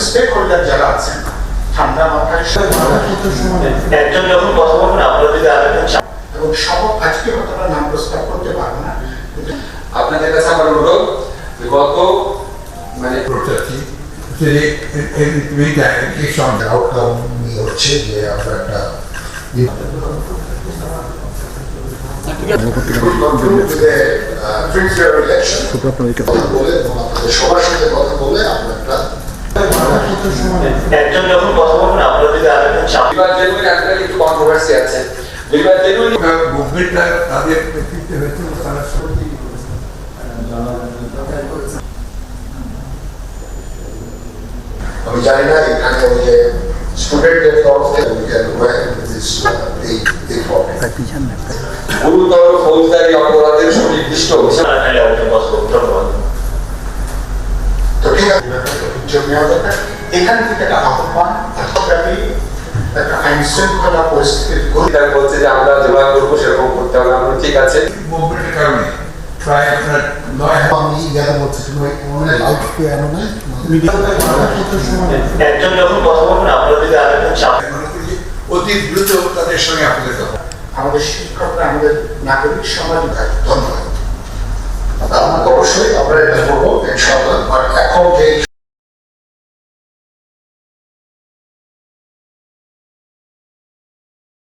Stake holder যারা আছেন ঠান্ডা মাথায় একজন যখন কথা বলবেন আপনারা যদি আরেকজন এবং সব আজকে হয়তো নাম প্রস্তাব করতে পারবো না। আপনাদের কাছে আমার অনুরোধ গত মানে আউটকাম নিয়ে হচ্ছে যে আমরা একটা সবার সাথে কথা বলে আমরা একটা একজন যখন কথা বলবেন আপনারা যদি আরেকজন বিবাদ জেনুইন আসলে একটু কন্ট্রোভার্সি আছে বিবাদ জেনুইন মুভমেন্টটা তাদের নেতৃত্বে হয়েছে তারা আমি জানি না এখানে ওই যে স্টুডেন্টদের তরফ থেকে গুরুতর ফৌজদারি অপরাধের সুনির্দিষ্ট তো ঠিক আছে এখান থেকে একটা আহ্বান একটা আইন শৃঙ্খলা পরিস্থিতির বলছে যে আমরা যেভাবে করবো সেরকম করতে হবে আমরা ঠিক আছে মুভমেন্টের কারণে প্রায় আপনার 9 আমি ইয়ার মধ্যে লাইফ পেয়ানো না একজন যখন কথা বলবেন আপনারা যদি আরেকজন অতি দ্রুত তাদের সঙ্গে আপনাদের কথা আমাদের শিক্ষকরা আমাদের নাগরিক সমাজ ধন্যবাদ অবশ্যই আমরা এটা করবো ইনশাআল্লাহ। এখন যে